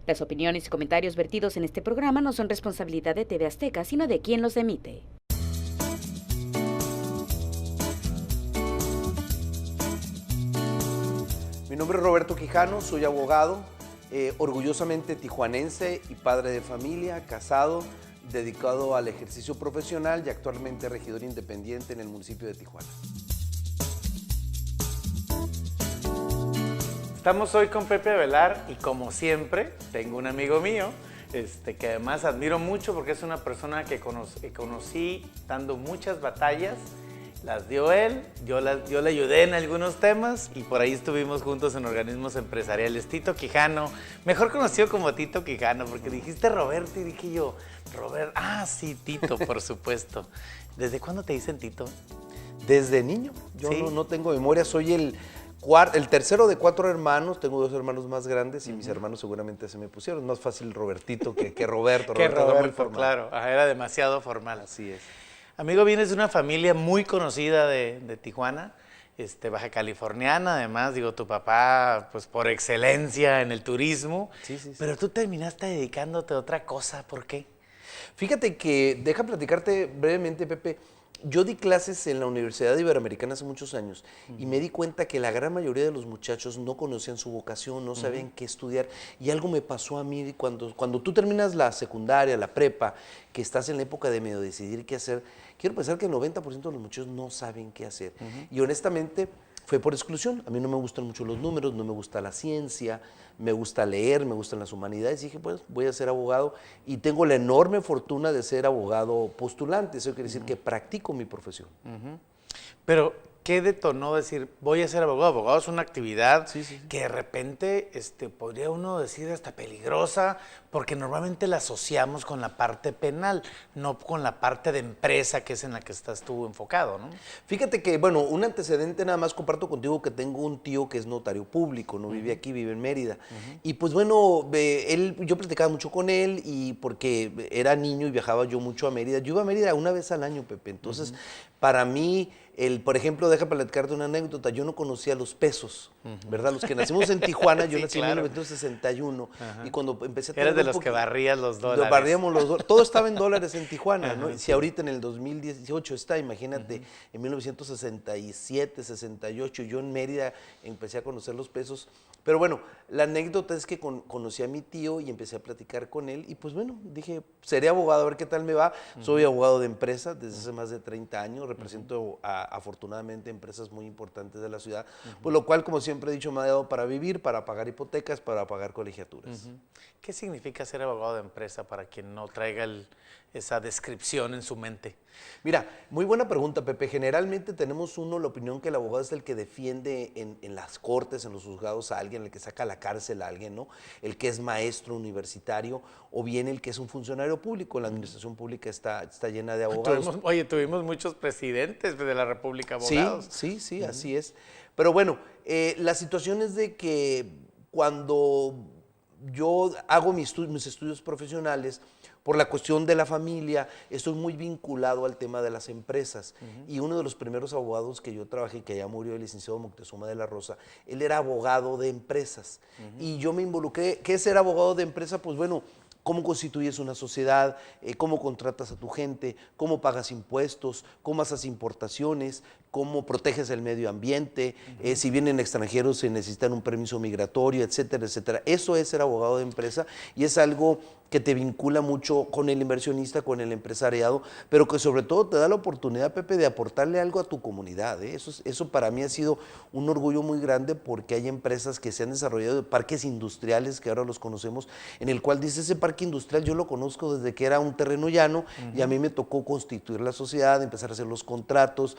Las opiniones y comentarios vertidos en este programa no son responsabilidad de TV Azteca, sino de quien los emite. Mi nombre es Roberto Quijano, soy abogado, orgullosamente tijuanense y padre de familia, casado, dedicado al ejercicio profesional y actualmente regidor independiente en el municipio de Tijuana. Estamos hoy con Pepe Avelar y como siempre tengo un amigo mío que además admiro mucho porque es una persona que conocí dando muchas batallas. Las dio él, yo le ayudé en algunos temas y por ahí estuvimos juntos en organismos empresariales. Tito Quijano, mejor conocido como Tito Quijano, porque dijiste Roberto y dije yo, Robert, sí, Tito, por supuesto. ¿Desde cuándo te dicen Tito? Desde niño, yo ¿Sí? no tengo memoria, soy el tercero de 4 hermanos, tengo 2 hermanos más grandes y mis hermanos seguramente se me pusieron. Es más fácil Robertito que Roberto. Que era muy Roberto, formal. claro, era demasiado formal. Así es. Amigo, vienes de una familia muy conocida de Tijuana, baja californiana, además, digo, tu papá, pues por excelencia en el turismo, Sí. pero tú terminaste dedicándote a otra cosa, ¿por qué? Fíjate que, deja platicarte brevemente, Pepe, yo di clases en la Universidad Iberoamericana hace muchos años y me di cuenta que la gran mayoría de los muchachos no conocían su vocación, no sabían qué estudiar y algo me pasó a mí cuando tú terminas la secundaria, la prepa, que estás en la época de medio decidir qué hacer, quiero pensar que el 90% de los muchachos no saben qué hacer y honestamente fue por exclusión. A mí no me gustan mucho los números, no me gusta la ciencia, me gusta leer, me gustan las humanidades. Y dije, pues voy a ser abogado y tengo la enorme fortuna de ser abogado postulante. Eso quiere decir que practico mi profesión. Pero, ¿qué detonó decir, voy a ser abogado? Abogado es una actividad Sí. que de repente podría uno decir hasta peligrosa, porque normalmente la asociamos con la parte penal, no con la parte de empresa, que es en la que estás tú enfocado, ¿no? Fíjate que, bueno, un antecedente nada más comparto contigo que tengo un tío que es notario público, no vive aquí, vive en Mérida. Y pues bueno, yo platicaba mucho con él y porque era niño y viajaba yo mucho a Mérida. Yo iba a Mérida una vez al año, Pepe. Entonces, para mí, por ejemplo, deja platicarte una anécdota, yo no conocía los pesos, ¿verdad? Los que nacimos en Tijuana, yo Sí, nací claro. en 1961 y cuando empecé a Eres de un los que barrías los Lo dólares. barríamos los dólares. Todo estaba en dólares en Tijuana, ¿no? Si ahorita en el 2018 está, imagínate, en 1967, 68, yo en Mérida empecé a conocer los pesos. Pero bueno, la anécdota es que conocí a mi tío y empecé a platicar con él y pues bueno, dije, seré abogado, a ver qué tal me va. Soy abogado de empresa desde hace más de 30 años, represento afortunadamente empresas muy importantes de la ciudad, por lo cual, como siempre he dicho, me ha dado para vivir, para pagar hipotecas, para pagar colegiaturas. ¿Qué significa ser abogado de empresa para quien no traiga esa descripción en su mente? Mira, muy buena pregunta, Pepe. Generalmente tenemos la opinión que el abogado es el que defiende en las cortes, en los juzgados a alguien, el que saca a la cárcel a alguien, ¿no? El que es maestro universitario o bien el que es un funcionario público. La administración pública está llena de abogados. Tuvimos muchos presidentes de la República abogados. Sí, así es. Pero bueno, la situación es de que cuando yo hago mis estudios profesionales, por la cuestión de la familia, estoy muy vinculado al tema de las empresas. Y uno de los primeros abogados que yo trabajé, que ya murió, el licenciado Moctezuma de la Rosa, él era abogado de empresas. Y yo me involucré. ¿Qué es ser abogado de empresa? Pues bueno, cómo constituyes una sociedad, cómo contratas a tu gente, cómo pagas impuestos, cómo haces importaciones, cómo proteges el medio ambiente, si vienen extranjeros se necesitan un permiso migratorio, etcétera, etcétera. Eso es ser abogado de empresa y es algo que te vincula mucho con el inversionista, con el empresariado, pero que sobre todo te da la oportunidad, Pepe, de aportarle algo a tu comunidad. Eso para mí ha sido un orgullo muy grande porque hay empresas que se han desarrollado, parques industriales que ahora los conocemos, en el cual dice ese parque industrial yo lo conozco desde que era un terreno llano y a mí me tocó constituir la sociedad, empezar a hacer los contratos,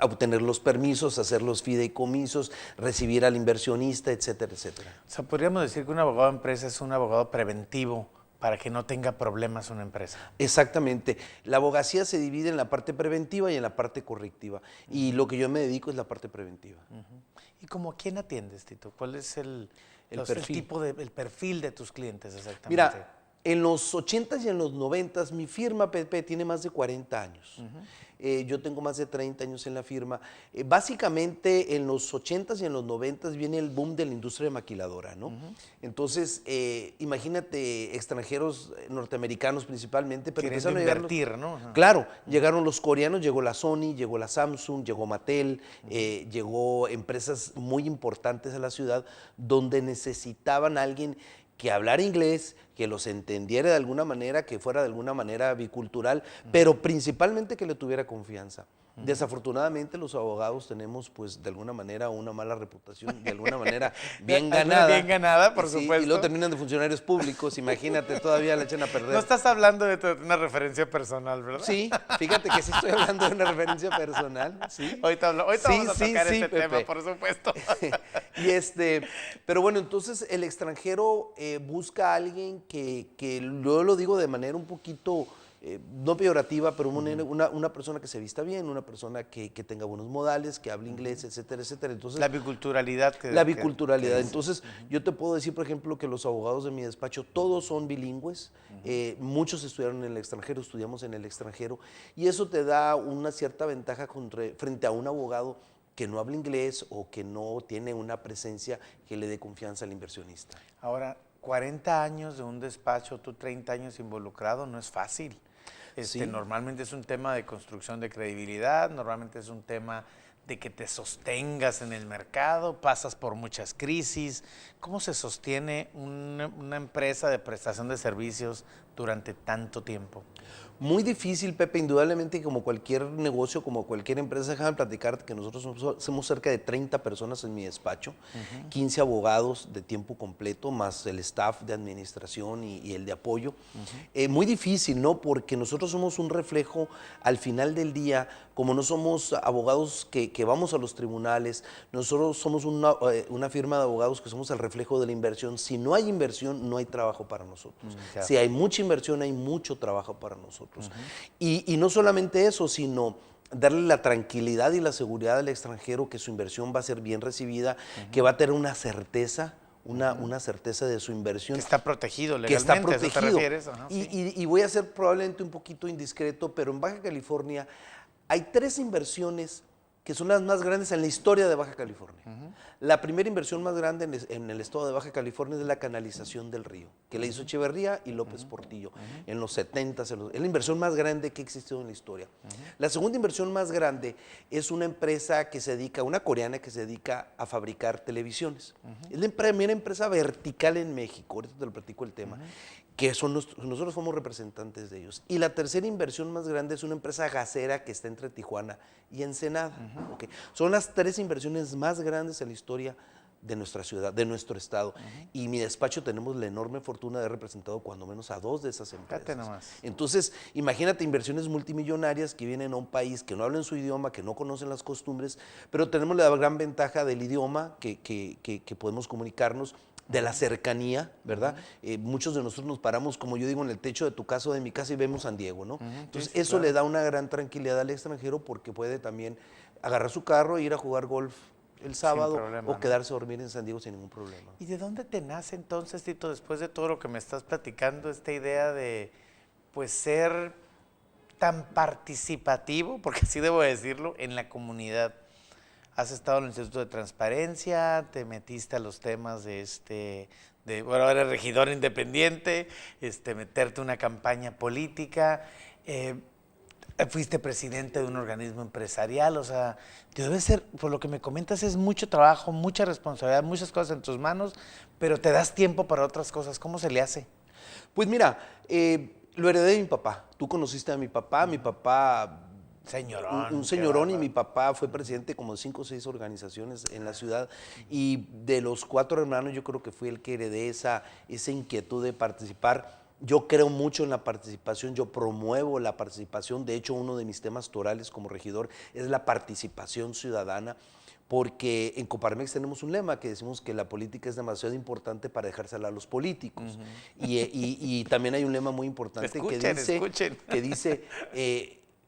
a obtener los permisos, hacer los fideicomisos, recibir al inversionista, etcétera, etcétera. O sea, podríamos decir que un abogado de empresa es un abogado preventivo para que no tenga problemas una empresa. Exactamente. La abogacía se divide en la parte preventiva y en la parte correctiva. Y lo que yo me dedico es la parte preventiva. ¿Y como a quién atiendes, Tito? ¿Cuál es el perfil. tipo el perfil de tus clientes exactamente? Mira, En los 80s y en los 90s, mi firma, Pepe, tiene más de 40 años. Yo tengo más de 30 años en la firma. Básicamente, en los 80s y en los 90s viene el boom de la industria maquiladora, ¿no? Entonces, imagínate, extranjeros norteamericanos principalmente, pero queriendo empezaron a llegar invertir, ¿no? Ajá. Claro, llegaron los coreanos, llegó la Sony, llegó la Samsung, llegó Mattel, llegó empresas muy importantes a la ciudad donde necesitaban a alguien que hablara inglés, que los entendiera de alguna manera, que fuera de alguna manera bicultural, pero principalmente que le tuviera confianza. Desafortunadamente los abogados tenemos pues de alguna manera una mala reputación, de alguna manera bien ganada. Bien ganada, por Sí, supuesto. y luego terminan de funcionarios públicos, imagínate, todavía la echan a perder. No estás hablando de una referencia personal, ¿verdad? Sí, fíjate que sí estoy hablando de una referencia personal, sí. Ahorita vamos a tocar este Pepe. tema, por supuesto. Pero bueno, entonces el extranjero busca a alguien que yo lo digo de manera un poquito, no peyorativa, pero una persona que se vista bien, una persona que tenga buenos modales, que hable inglés, etcétera, etcétera. Entonces, La biculturalidad. La biculturalidad. Entonces, yo te puedo decir, por ejemplo, que los abogados de mi despacho, todos son bilingües, muchos estudiaron en el extranjero, estudiamos en el extranjero, y eso te da una cierta ventaja frente a un abogado que no habla inglés o que no tiene una presencia que le dé confianza al inversionista. Ahora, 40 años de un despacho, tú 30 años involucrado, no es fácil. Sí. Normalmente es un tema de construcción de credibilidad, normalmente es un tema de que te sostengas en el mercado, pasas por muchas crisis. ¿Cómo se sostiene una empresa de prestación de servicios durante tanto tiempo? Muy difícil, Pepe, indudablemente como cualquier negocio, como cualquier empresa. Déjame platicarte que nosotros somos cerca de 30 personas en mi despacho, 15 abogados de tiempo completo, más el staff de administración y el de apoyo. Muy difícil, ¿no? Porque nosotros somos un reflejo al final del día, como no somos abogados que vamos a los tribunales, nosotros somos una firma de abogados que somos el reflejo de la inversión. Si no hay inversión, no hay trabajo para nosotros. Claro. Si hay mucha inversión, hay mucho trabajo para nosotros. Y no solamente eso, sino darle la tranquilidad y la seguridad al extranjero que su inversión va a ser bien recibida, que va a tener una certeza, una certeza de su inversión. Que está protegido legalmente, Que está ¿a eso te protegido. refieres? Ajá, sí. Y voy a ser probablemente un poquito indiscreto, pero en Baja California hay 3 inversiones que son las más grandes en la historia de Baja California. La primera inversión más grande en el estado de Baja California es la canalización del río, que la hizo Echeverría y López Portillo en los 70s. Es la inversión más grande que ha existido en la historia. La segunda inversión más grande es una empresa que se dedica, una coreana que se dedica a fabricar televisiones. Es la primera empresa vertical en México, ahorita te lo platico el tema, que nosotros somos representantes de ellos. Y la tercera inversión más grande es una empresa gasera que está entre Tijuana y Ensenada. Okay. Son las 3 inversiones más grandes en la historia de nuestra ciudad, de nuestro estado. Y mi despacho tenemos la enorme fortuna de haber representado cuando menos a 2 de esas empresas. Fíjate nomás. Entonces, imagínate inversiones multimillonarias que vienen a un país que no hablan su idioma, que no conocen las costumbres, pero tenemos la gran ventaja del idioma que podemos comunicarnos, de la cercanía, ¿verdad? Muchos de nosotros nos paramos, como yo digo, en el techo de tu casa o de mi casa y vemos San Diego, ¿no? Entonces, sí, eso claro. le da una gran tranquilidad al extranjero porque puede también agarrar su carro e ir a jugar golf el sábado problema, o ¿no? quedarse a dormir en San Diego sin ningún problema. ¿Y de dónde te nace entonces, Tito, después de todo lo que me estás platicando, esta idea de pues ser tan participativo, porque así debo decirlo, en la comunidad? Has estado en el Instituto de Transparencia, te metiste a los temas bueno, ahora eres regidor independiente, meterte en una campaña política, fuiste presidente de un organismo empresarial, o sea, te debe ser, por lo que me comentas, es mucho trabajo, mucha responsabilidad, muchas cosas en tus manos, pero te das tiempo para otras cosas. ¿Cómo se le hace? Pues mira, lo heredé de mi papá. Tú conociste a mi papá Señorón. un señorón, y mi papá fue presidente como de 5 o 6 organizaciones en la ciudad, y de los 4 hermanos yo creo que fui el que heredé esa inquietud de participar. Yo creo mucho en la participación, yo promuevo la participación. De hecho, uno de mis temas torales como regidor es la participación ciudadana, porque en Coparmex tenemos un lema que decimos que la política es demasiado importante para dejársela a los políticos. Y también hay un lema muy importante Escuchen. que dice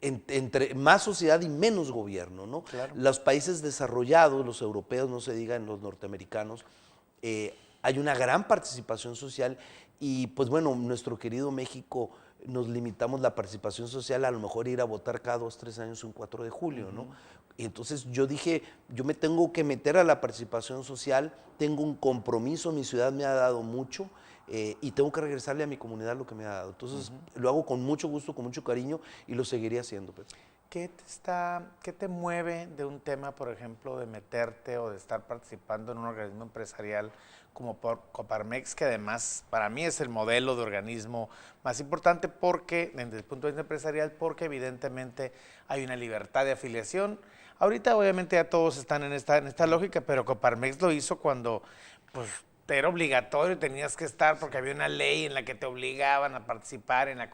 entre más sociedad y menos gobierno, ¿no? Claro. Los países desarrollados, los europeos, no se digan los norteamericanos, hay una gran participación social y pues bueno, nuestro querido México nos limitamos la participación social a lo mejor ir a votar cada 2, 3 años un 4 de julio, ¿no? Y entonces yo dije, yo me tengo que meter a la participación social, tengo un compromiso, mi ciudad me ha dado mucho y tengo que regresarle a mi comunidad lo que me ha dado. Entonces lo hago con mucho gusto, con mucho cariño y lo seguiré haciendo, Pepe. ¿Qué te mueve de un tema, por ejemplo, de meterte o de estar participando en un organismo empresarial como Coparmex, que además para mí es el modelo de organismo más importante porque, desde el punto de vista empresarial, porque evidentemente hay una libertad de afiliación? Ahorita obviamente ya todos están en esta lógica, pero Coparmex lo hizo cuando pues era obligatorio, tenías que estar porque había una ley en la que te obligaban a participar en la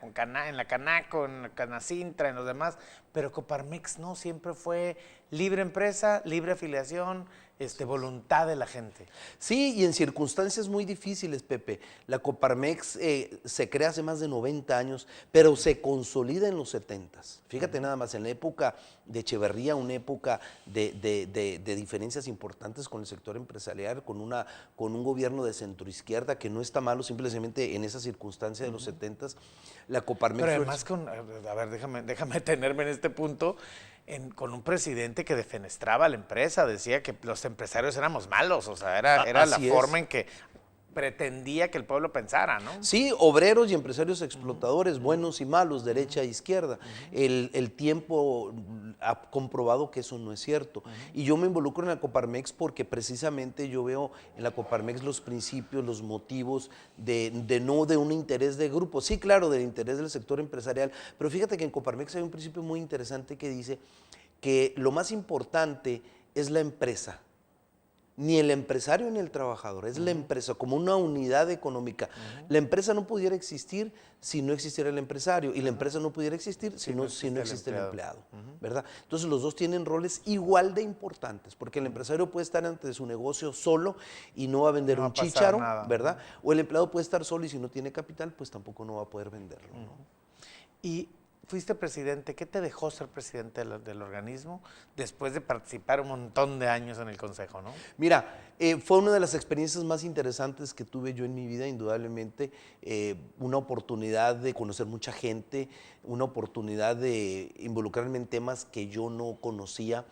Canaco, en la Canacintra, en los demás, pero Coparmex no, siempre fue libre empresa, libre afiliación, voluntad de la gente. Sí, y en circunstancias muy difíciles, Pepe. La Coparmex se crea hace más de 90 años, pero se consolida en los 70s. Fíjate nada más, en la época de Echeverría, una época de diferencias importantes con el sector empresarial, con un gobierno de centroizquierda que no está malo, simplemente en esa circunstancia de los 70s, la Coparmex... Pero además, a ver, déjame detenerme en este punto, con un presidente que defenestraba a la empresa, decía que los empresarios éramos malos, o sea, era la forma en que pretendía que el pueblo pensara, ¿no? Sí, obreros y empresarios explotadores, buenos y malos, derecha e izquierda. El tiempo ha comprobado que eso no es cierto. Y yo me involucro en la Coparmex porque precisamente yo veo en la Coparmex los principios, los motivos no de un interés de grupo, sí, claro, del interés del sector empresarial, pero fíjate que en Coparmex hay un principio muy interesante que dice que lo más importante es la empresa. Ni el empresario ni el trabajador, es la empresa como una unidad económica. La empresa no pudiera existir si no existiera el empresario y la empresa no pudiera existir si no existe el empleado, ¿verdad? Entonces los dos tienen roles igual de importantes, porque el empresario puede estar ante su negocio solo y no va a vender un chícharo, ¿verdad? O el empleado puede estar solo y si no tiene capital, pues tampoco no va a poder venderlo, ¿no? Y fuiste presidente, ¿qué te dejó ser presidente del organismo después de participar un montón de años en el consejo, no? Mira, fue una de las experiencias más interesantes que tuve yo en mi vida, indudablemente, una oportunidad de conocer mucha gente, una oportunidad de involucrarme en temas que yo no conocía,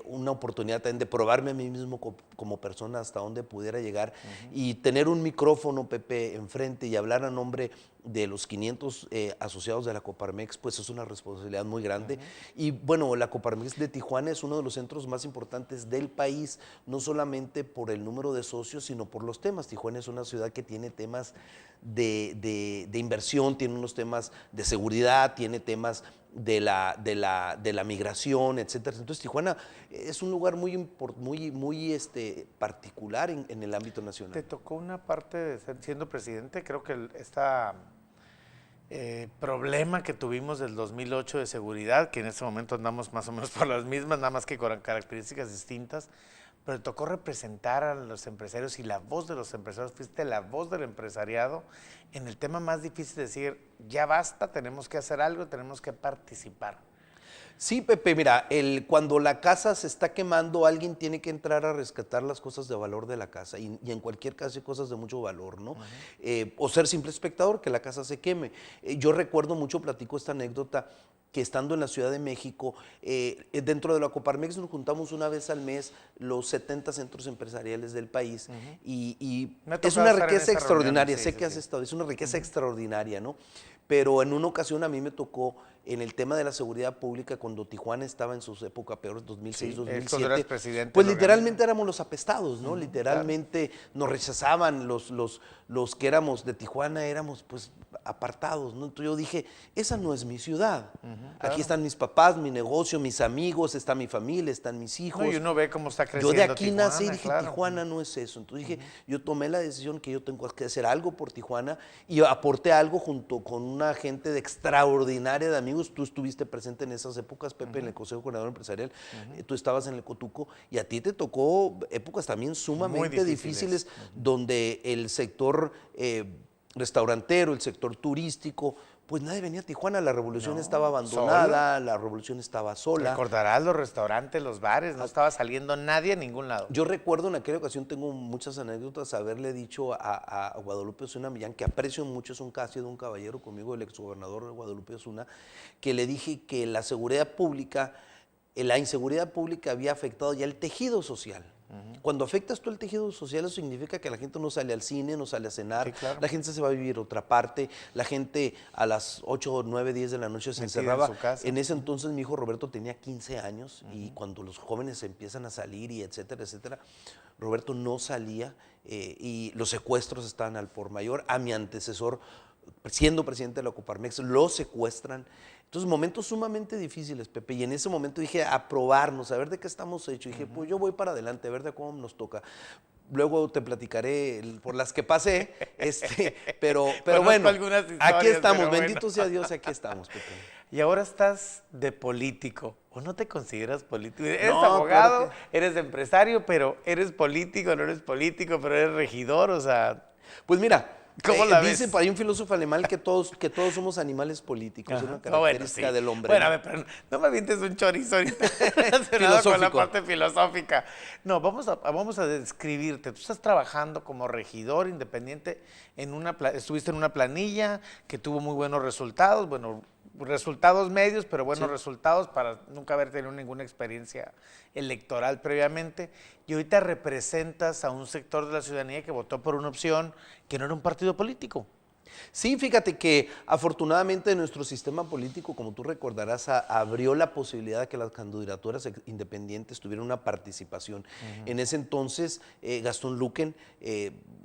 una oportunidad también de probarme a mí mismo como persona hasta dónde pudiera llegar y tener un micrófono, Pepe, enfrente y hablar a nombre de los 500 asociados de la Coparmex, pues es una responsabilidad muy grande. Y bueno, la Coparmex de Tijuana es uno de los centros más importantes del país, no solamente por el número de socios, sino por los temas. Tijuana es una ciudad que tiene temas de inversión, tiene unos temas de seguridad, tiene temas de la migración, etcétera. Entonces Tijuana es un lugar muy particular en el ámbito nacional. Te tocó una parte siendo presidente, creo que problema que tuvimos del 2008 de seguridad, que en este momento andamos más o menos por las mismas, nada más que con características distintas, pero te tocó representar a los empresarios y la voz de los empresarios, fuiste la voz del empresariado en el tema más difícil de decir, ya basta, tenemos que hacer algo, tenemos que participar. Sí, Pepe, mira, cuando la casa se está quemando, alguien tiene que entrar a rescatar las cosas de valor de la casa y en cualquier caso hay cosas de mucho valor, ¿no? O ser simple espectador, que la casa se queme. Yo recuerdo mucho, platico esta anécdota, que estando en la Ciudad de México, dentro de la Coparmex nos juntamos una vez al mes los 70 centros empresariales del país y es una riqueza extraordinaria, sé que has estado, es una riqueza extraordinaria, ¿no? Pero en una ocasión a mí me tocó en el tema de la seguridad pública cuando Tijuana estaba en su época peor, 2006, 2007, pues literalmente éramos los apestados, ¿no? Literalmente nos rechazaban los que éramos de Tijuana, éramos pues apartados, ¿no? Entonces yo dije, esa no es mi ciudad. Aquí están mis papás, mi negocio, mis amigos, está mi familia, están mis hijos. No, y uno ve cómo está creciendo Yo de aquí Tijuana, nací y dije, Tijuana no es eso. Entonces dije, yo tomé la decisión que yo tengo que hacer algo por Tijuana y aporté algo junto con una gente extraordinaria de amigos. Tú estuviste presente en esas épocas, Pepe, en el Consejo Coordinador Empresarial. Tú estabas en el Cotuco y a ti te tocó épocas también sumamente difíciles donde el sector restaurantero, el sector turístico, pues nadie venía a Tijuana, la revolución No, estaba abandonada, la revolución estaba sola. Recordarás los restaurantes, los bares, no estaba saliendo nadie a ningún lado. Yo recuerdo en aquella ocasión, tengo muchas anécdotas, haberle dicho a Guadalupe Osuna Millán, que aprecio mucho, ha sido un caballero conmigo, el exgobernador de Guadalupe Osuna, que le dije que la seguridad pública, la inseguridad pública había afectado ya el tejido social. Cuando afectas tú el tejido social, eso significa que la gente no sale al cine, no sale a cenar, Sí, claro. la gente se va a vivir a otra parte, la gente a las 8, 9, 10 de la noche se Metida encerraba. en su casa. En ese entonces mi hijo Roberto tenía 15 años y cuando los jóvenes empiezan a salir y etcétera, etcétera, Roberto no salía y los secuestros estaban al por mayor. A mi antecesor, siendo presidente de la Coparmex, lo secuestran. Entonces, momentos sumamente difíciles, Pepe, y en ese momento dije, a probarnos, a ver de qué estamos hechos. Y dije, pues yo voy para adelante, a ver de cómo nos toca. Luego te platicaré por las que pasé, pero bueno, algunas historias, aquí estamos, pero bueno. bendito sea Dios, aquí estamos, Pepe. Y ahora estás de político, ¿o no te consideras político? Eres No, abogado, claro eres empresario, pero eres político, no eres político, pero eres regidor, o sea... Pues mira, ¿Cómo la dice ves? por ahí un filósofo alemán que todos somos animales políticos, es una No, bueno, característica sí. del hombre. Bueno, ¿no? a ver, pero no me avientes un chorizo ahorita relacionado con la Filosófico. parte filosófica. No, vamos a describirte. Tú estás trabajando como regidor independiente estuviste en una planilla que tuvo muy buenos resultados, bueno, resultados medios, pero buenos Sí. resultados para nunca haber tenido ninguna experiencia electoral previamente. Y ahorita representas a un sector de la ciudadanía que votó por una opción que no era un partido político. Sí, fíjate que afortunadamente nuestro sistema político, como tú recordarás, abrió la posibilidad de que las candidaturas independientes tuvieran una participación. En ese entonces, Gastón Luquen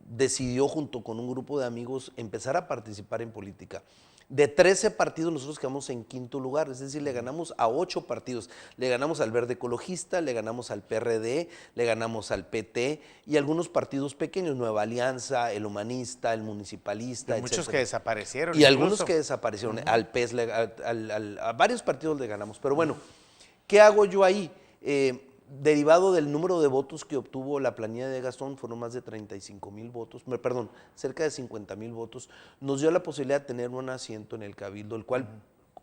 decidió junto con un grupo de amigos empezar a participar en política. De 13 partidos nosotros quedamos en quinto lugar, es decir, le ganamos a 8 partidos. Le ganamos al Verde Ecologista, le ganamos al PRD, le ganamos al PT y algunos partidos pequeños, Nueva Alianza, el Humanista, el Municipalista, Y muchos etcétera. que desaparecieron. Y algunos incluso. que desaparecieron, al PES, a varios partidos le ganamos. Pero bueno, ¿qué hago yo ahí? Derivado del número de votos que obtuvo la planilla de Gastón, fueron más de 35,000 votos, perdón, cerca de 50,000 votos, nos dio la posibilidad de tener un asiento en el Cabildo, el cual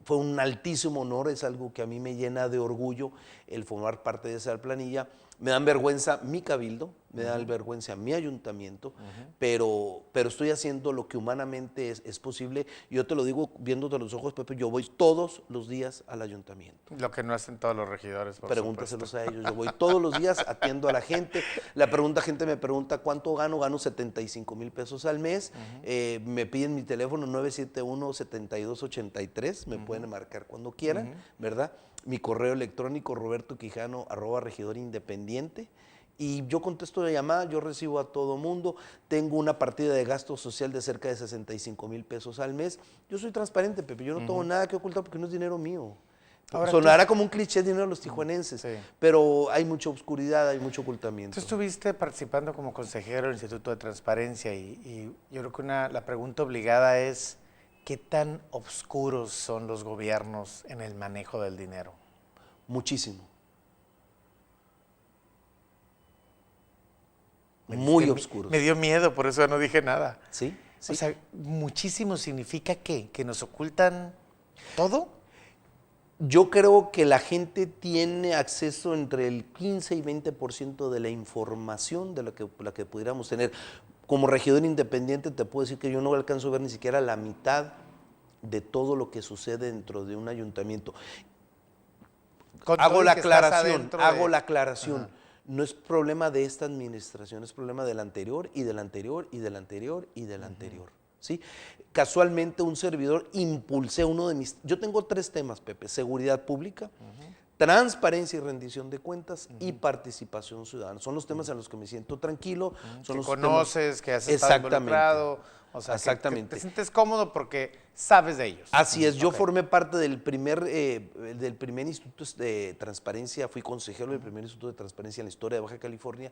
fue un altísimo honor, es algo que a mí me llena de orgullo el formar parte de esa planilla. Me dan vergüenza mi cabildo, me da vergüenza mi ayuntamiento, pero estoy haciendo lo que humanamente es posible. Yo te lo digo viéndote a los ojos, Pepe, yo voy todos los días al ayuntamiento. Lo que no hacen todos los regidores, por Pregúntaselos supuesto. a ellos. Yo voy todos los días, atiendo a la gente. Gente me pregunta cuánto gano. Gano 75,000 pesos al mes. Me piden mi teléfono 971-7283. Me pueden marcar cuando quieran, ¿verdad? Mi correo electrónico robertoquijano@regidorindependiente. Y yo contesto de llamada, yo recibo a todo mundo, tengo una partida de gasto social de cerca de 65,000 pesos al mes. Yo soy transparente, Pepe, yo no tengo nada que ocultar porque no es dinero mío. Ahora Sonará como un cliché dinero de los tijuanenses, Sí. pero hay mucha oscuridad, hay mucho ocultamiento. Tú estuviste participando como consejero del Instituto de Transparencia y yo creo que la pregunta obligada es, ¿qué tan oscuros son los gobiernos en el manejo del dinero? Muchísimo. Me oscuros. Me dio miedo, por eso no dije nada. ¿Sí? Sí. O sea, muchísimo significa ¿qué? ¿Que nos ocultan todo? Yo creo que la gente tiene acceso entre el 15 y 20% de la información de la que pudiéramos tener. Como regidor independiente te puedo decir que yo no alcanzo a ver ni siquiera la mitad de todo lo que sucede dentro de un ayuntamiento. Con Hago todo y la que estás aclaración, adentro de- hago la aclaración. No es problema de esta administración, es problema del anterior y del anterior y del anterior y del anterior. ¿Sí? Casualmente un servidor impulsé uno de mis... Yo tengo 3 temas, Pepe: seguridad pública, transparencia y rendición de cuentas y participación ciudadana. Son los temas en los que me siento tranquilo. Son que los conoces, que has estado Exactamente. involucrado, o sea, que Exactamente. te sientes cómodo porque sabes de ellos. Así es, yo Ok. formé parte del primer instituto de transparencia, fui consejero del primer instituto de transparencia en la historia de Baja California,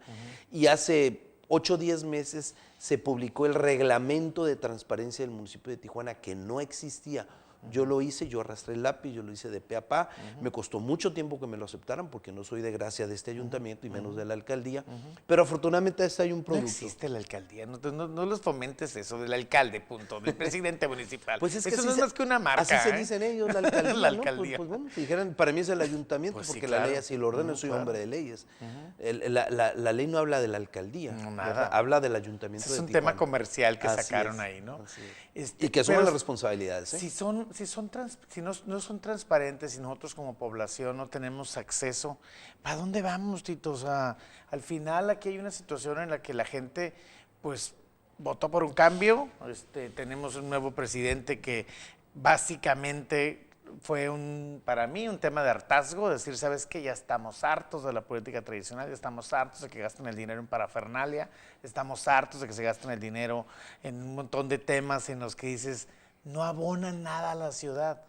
y hace 8 o 10 meses se publicó el reglamento de transparencia del municipio de Tijuana, que no existía. Yo lo hice, yo arrastré el lápiz, yo lo hice de pe a pa. Me costó mucho tiempo que me lo aceptaran porque no soy de gracia de este ayuntamiento y menos de la alcaldía. Pero afortunadamente hay un No producto. existe la alcaldía, no los fomentes eso, del alcalde, punto, del presidente municipal. Pues es que eso así no es más que una marca. Así se dicen ellos, la alcaldía. La ¿no? alcaldía. Pues bueno, si dijeran, para mí es el ayuntamiento, Pues sí, porque claro. la ley así lo ordena, yo soy hombre de leyes. La ley no habla de la alcaldía, No, nada. ¿verdad? Habla del ayuntamiento Ese es de un Tijuana. tema comercial que Así sacaron es, ahí, ¿no? así es. Y que asuman pero las responsabilidades. ¿eh? Si no son transparentes y nosotros como población no tenemos acceso, ¿para dónde vamos, Tito? O sea, al final aquí hay una situación en la que la gente, pues, votó por un cambio. Tenemos un nuevo presidente que básicamente fue para mí un tema de hartazgo, decir, ¿sabes qué? Ya estamos hartos de la política tradicional, ya estamos hartos de que gasten el dinero en parafernalia, estamos hartos de que se gasten el dinero en un montón de temas en los que dices, no abonan nada a la ciudad.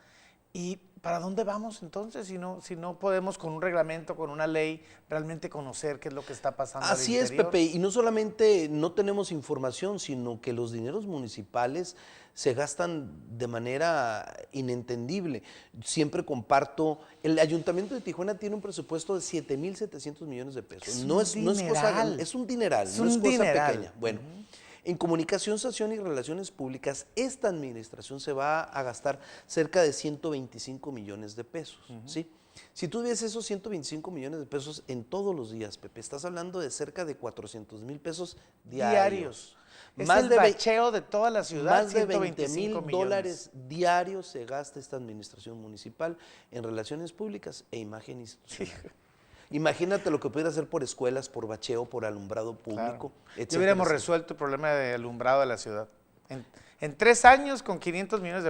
¿Y para dónde vamos entonces si no podemos con un reglamento, con una ley, realmente conocer qué es lo que está pasando al Así es, interior? Pepe, y no solamente no tenemos información, sino que los dineros municipales se gastan de manera inentendible. Siempre comparto, el Ayuntamiento de Tijuana tiene un presupuesto de 7,700 millones de pesos. Es No un es cosa, dineral. es un dineral, Es no un es cosa dineral. pequeña. Bueno, en comunicación, social y relaciones públicas, esta administración se va a gastar cerca de 125 millones de pesos, ¿sí? Si tú ves esos 125 millones de pesos en todos los días, Pepe, estás hablando de cerca de 400,000 pesos diarios. Es Más el de bacheo de toda la ciudad, más de 125 $20,000 millones. diarios se gasta esta administración municipal en relaciones públicas e imagen institucional. Imagínate lo que pudiera hacer por escuelas, por bacheo, por alumbrado público, etcétera. Ya hubiéramos etcétera. resuelto el problema de alumbrado de la ciudad. En 3 años, con 400 millones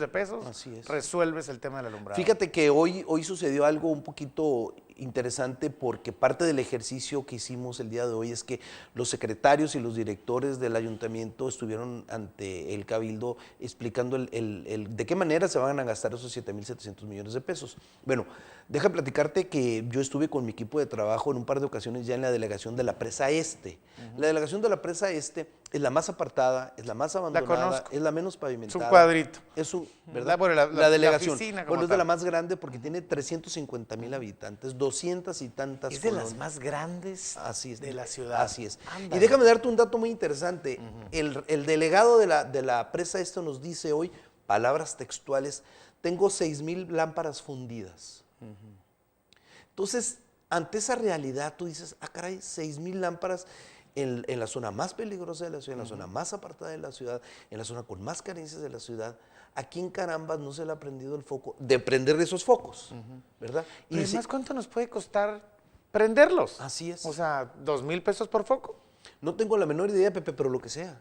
de pesos, Así es. resuelves el tema del alumbrado. Fíjate que hoy sucedió algo un poquito interesante porque parte del ejercicio que hicimos el día de hoy es que los secretarios y los directores del ayuntamiento estuvieron ante el cabildo explicando de qué manera se van a gastar esos 7,700 millones de pesos. Bueno, deja platicarte que yo estuve con mi equipo de trabajo en un par de ocasiones ya en la delegación de la Presa Este. La delegación de la Presa Este es la más apartada, es la más abandonada, conozco. es la menos pavimentada. Es un cuadrito. Es un, ¿verdad? Bueno, la delegación. oficina como Bueno, es de la tal. más grande porque tiene 350,000 habitantes, 200 y tantas Es de las colonias. más grandes Así es, de la ciudad. Así es. Ándale. Y déjame darte un dato muy interesante. El delegado de la Presa esto nos dice hoy, palabras textuales, tengo 6,000 lámparas fundidas. Entonces, ante esa realidad, tú dices, caray, 6,000 lámparas en la zona más peligrosa de la ciudad, en la zona más apartada de la ciudad, en la zona con más carencias de la ciudad. ¿A quién carambas no se le ha prendido el foco de prender esos focos? ¿Verdad? Y Y además, ¿cuánto nos puede costar prenderlos? Así es. O sea, 2,000 pesos por foco. no tengo la menor idea, Pepe, pero lo que sea.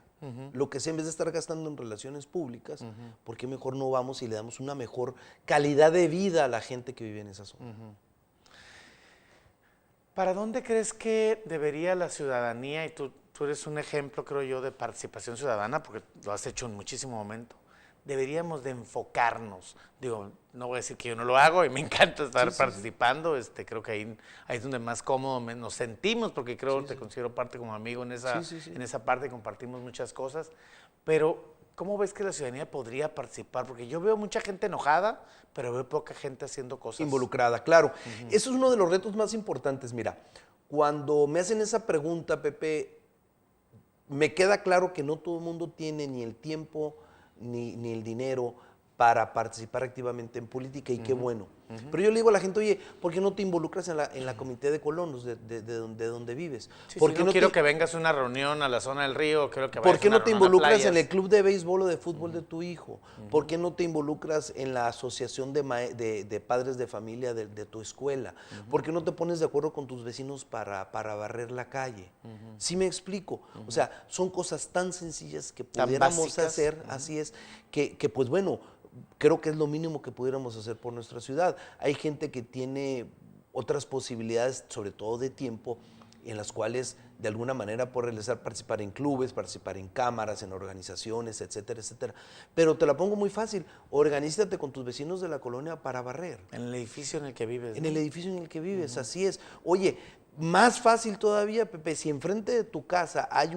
Lo que sea, en vez de estar gastando en relaciones públicas, ¿por qué mejor no vamos y le damos una mejor calidad de vida a la gente que vive en esa zona? ¿Para dónde crees que debería la ciudadanía, y tú eres un ejemplo, creo yo, de participación ciudadana, porque lo has hecho en muchísimo momento, deberíamos de enfocarnos? Digo, no voy a decir que yo no lo hago y me encanta estar participando, creo que ahí es donde más cómodo nos sentimos, porque creo que te considero parte como amigo en esa parte, compartimos muchas cosas, pero ¿cómo ves que la ciudadanía podría participar? Porque yo veo mucha gente enojada, pero veo poca gente haciendo cosas. Involucrada, claro. Eso es uno de los retos más importantes. Mira, cuando me hacen esa pregunta, Pepe, me queda claro que no todo el mundo tiene ni el tiempo ni el dinero para participar activamente en política, y qué bueno. Pero yo le digo a la gente, oye, ¿por qué no te involucras en la comité de colonos de donde vives? Sí, ¿Por si qué no quiero te- que vengas a una reunión a la zona del río, quiero que vayas ¿Por qué a una no te reunión a involucras en playas. el club de béisbol o de fútbol de tu hijo? ¿Por qué no te involucras en la asociación de padres de familia de tu escuela? ¿Por qué no te pones de acuerdo con tus vecinos para barrer la calle? ¿Sí me explico? O sea, son cosas tan sencillas que Tan pudiéramos básicas. hacer, así es, que pues bueno, creo que es lo mínimo que pudiéramos hacer por nuestra ciudad. Hay gente que tiene otras posibilidades, sobre todo de tiempo, en las cuales de alguna manera puede realizar, participar en clubes, participar en cámaras, en organizaciones, etcétera, etcétera. Pero te la pongo muy fácil, organízate con tus vecinos de la colonia para barrer. En el edificio en el que vives. En ¿no? el edificio en el que vives, así es. Oye, más fácil todavía, Pepe, si enfrente de tu casa hay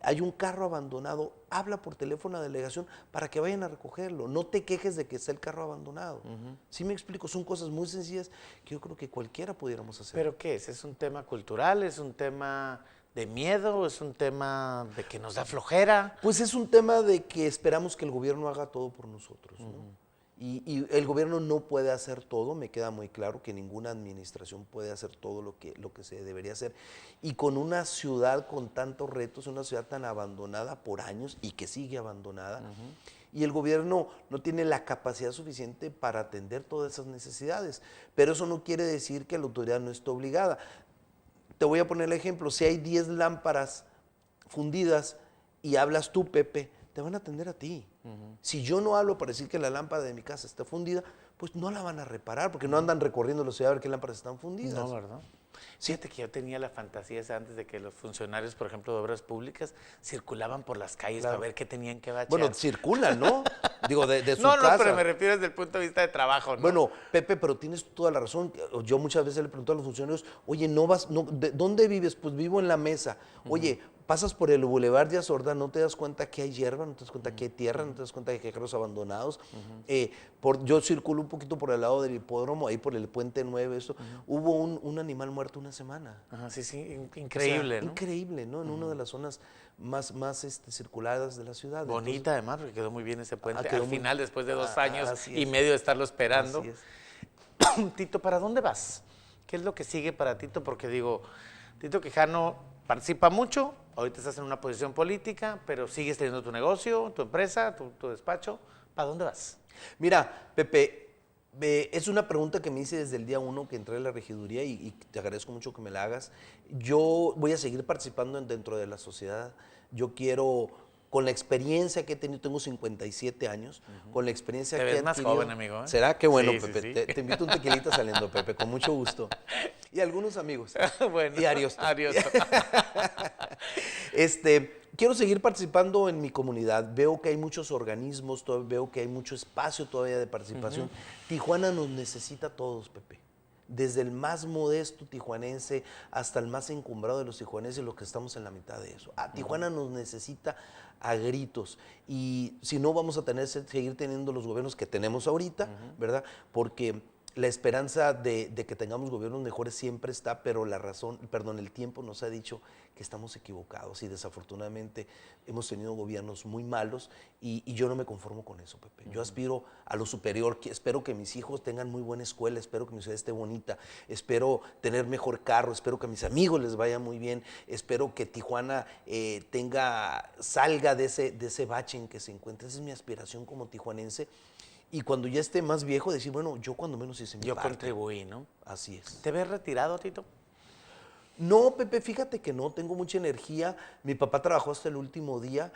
hay un carro abandonado, habla por teléfono a la delegación para que vayan a recogerlo. No te quejes de que está el carro abandonado. ¿Sí me explico? Son cosas muy sencillas que yo creo que cualquiera pudiéramos hacer. ¿Pero qué es? ¿Es un tema cultural? ¿Es un tema de miedo? ¿Es un tema de que nos da flojera? Pues es un tema de que esperamos que el gobierno haga todo por nosotros, ¿no? Y el gobierno no puede hacer todo, me queda muy claro que ninguna administración puede hacer todo lo que se debería hacer. Y con una ciudad con tantos retos, una ciudad tan abandonada por años y que sigue abandonada, y el gobierno no tiene la capacidad suficiente para atender todas esas necesidades. Pero eso no quiere decir que la autoridad no esté obligada. Te voy a poner el ejemplo, si hay 10 lámparas fundidas y hablas tú, Pepe, te van a atender a ti. Si yo no hablo para decir que la lámpara de mi casa está fundida, pues no la van a reparar, porque no andan recorriendo la ciudad a ver qué lámparas están fundidas. No, ¿verdad? Fíjate que yo tenía la fantasía esa antes de que los funcionarios, por ejemplo, de obras públicas, circulaban por las calles para ver qué tenían que bachear. Bueno, circulan, ¿no? Digo, de su no, casa. No, pero me refiero desde el punto de vista de trabajo, ¿no? Bueno, Pepe, pero tienes toda la razón. Yo muchas veces le pregunto a los funcionarios, oye, ¿dónde vives? Pues vivo en la Mesa. Oye, pasas por el Boulevard de Azorda, no te das cuenta que hay hierba, no te das cuenta que hay tierra, no te das cuenta que hay carros abandonados. Yo circulo un poquito por el lado del hipódromo, ahí por el Puente 9, eso. Hubo un animal muerto una semana. Ajá, sí, increíble, o sea, ¿no? Increíble, ¿no? En una de las zonas más circuladas de la ciudad. Bonita. Entonces, además, porque quedó muy bien ese puente. Al final, después de 2 años y es. medio de estarlo esperando. Así es. Tito, ¿para dónde vas? ¿Qué es lo que sigue para Tito? Porque digo, Tito Quijano participa mucho, ahorita estás en una posición política, pero sigues teniendo tu negocio, tu empresa, tu despacho. ¿Para dónde vas? Mira, Pepe, es una pregunta que me hice desde el día 1 que entré a la regiduría y te agradezco mucho que me la hagas. Yo voy a seguir participando dentro de la sociedad. Yo quiero, con la experiencia que he tenido, tengo 57 años, con la experiencia que he ves adquirido. más joven, amigo, ¿eh? ¿Será? Qué bueno, Sí, Pepe. sí. Te invito un tequilita saliendo, Pepe, con mucho gusto. Y algunos amigos. Bueno, y Ariosto. Ariosto. Quiero seguir participando en mi comunidad. Veo que hay muchos organismos, veo que hay mucho espacio todavía de participación. Tijuana nos necesita a todos, Pepe. Desde el más modesto tijuanense hasta el más encumbrado de los tijuanenses, los que estamos en la mitad de eso. Tijuana nos necesita a gritos. Y si no, vamos a seguir teniendo los gobiernos que tenemos ahorita, ¿verdad? Porque la esperanza de que tengamos gobiernos mejores siempre está, pero el tiempo nos ha dicho que estamos equivocados y desafortunadamente hemos tenido gobiernos muy malos y yo no me conformo con eso, Pepe. Yo aspiro a lo superior, espero que mis hijos tengan muy buena escuela, espero que mi ciudad esté bonita, espero tener mejor carro, espero que a mis amigos les vaya muy bien, espero que Tijuana salga de ese bache en que se encuentra. Esa es mi aspiración como tijuanense. Y cuando ya esté más viejo, decir, bueno, yo cuando menos hice mi parte. Yo contribuí, ¿no? Así es. ¿Te ves retirado, Tito? No, Pepe, fíjate que no, tengo mucha energía. Mi papá trabajó hasta el último día.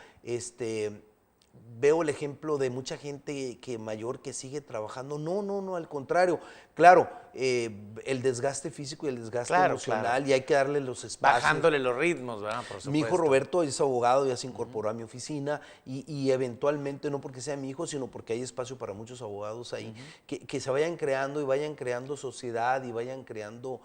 Veo el ejemplo de mucha gente mayor que sigue trabajando. No, al contrario. Claro, el desgaste físico y el desgaste emocional, y hay que darle los espacios. Bajándole los ritmos, ¿verdad? Por supuesto. Mi hijo Roberto es abogado, ya se incorporó a mi oficina y eventualmente, no porque sea mi hijo, sino porque hay espacio para muchos abogados ahí, que se vayan creando y vayan creando sociedad y vayan creando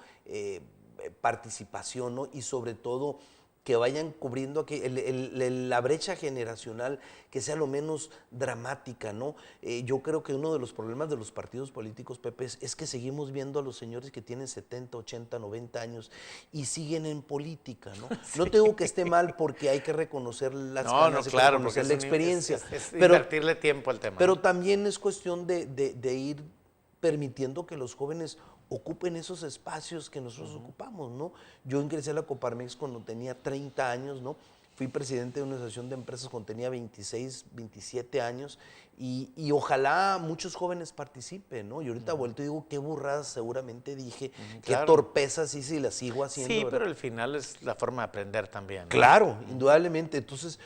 participación, ¿no? Y sobre todo que vayan cubriendo la brecha generacional, que sea lo menos dramática, ¿no? Yo creo que uno de los problemas de los partidos políticos, Pepe, es que seguimos viendo a los señores que tienen 70, 80, 90 años y siguen en política, ¿no? Sí. No tengo que esté mal porque hay que reconocer las ganas, hay que reconocer la experiencia. Es invertirle tiempo al tema. Pero también es cuestión de ir permitiendo que los jóvenes ocupen esos espacios que nosotros ocupamos, ¿no? Yo ingresé a la Coparmex cuando tenía 30 años, ¿no? Fui presidente de una asociación de empresas cuando tenía 26, 27 años y ojalá muchos jóvenes participen, ¿no? Y ahorita vuelto y digo, qué burradas seguramente dije, qué torpezas hice y las sigo haciendo. Sí, ¿verdad? pero al final es la forma de aprender también, ¿no? Claro, indudablemente. Entonces,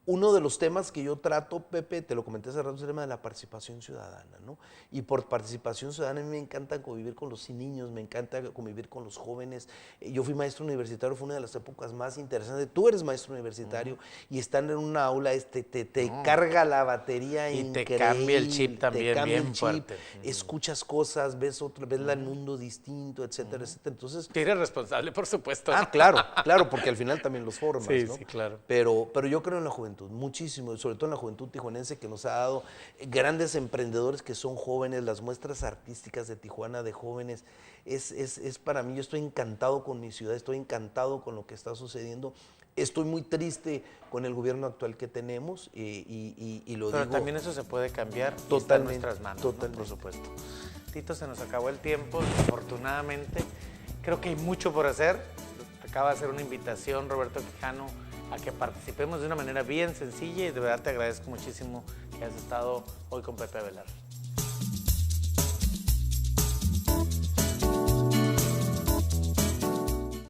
uno de los temas que yo trato, Pepe, te lo comenté hace rato, es el tema de la participación ciudadana, ¿no? Y por participación ciudadana a mí me encanta convivir con los niños, me encanta convivir con los jóvenes. Yo fui maestro universitario, fue una de las épocas más interesantes. Tú eres maestro universitario y están en una aula, te carga la batería y increíble. te cambia el chip también, te cambia bien el chip, fuerte. escuchas cosas, ves el mundo distinto, etcétera, etcétera. Entonces, Tú eres responsable, por supuesto. claro, porque al final también los formas, Sí, ¿no? sí, claro. Pero yo creo en la juventud, muchísimo, sobre todo en la juventud tijuanense que nos ha dado grandes emprendedores que son jóvenes, las muestras artísticas de Tijuana de jóvenes, es para mí, yo estoy encantado con mi ciudad, estoy encantado con lo que está sucediendo. Estoy muy triste con el gobierno actual que tenemos y lo digo. Pero también eso se puede cambiar y está en nuestras manos, ¿no? Por supuesto. Tito, se nos acabó el tiempo, desafortunadamente. Creo que hay mucho por hacer. Acaba de hacer una invitación, Roberto Quijano, a que participemos de una manera bien sencilla y de verdad te agradezco muchísimo que hayas estado hoy con Pepe Avelar.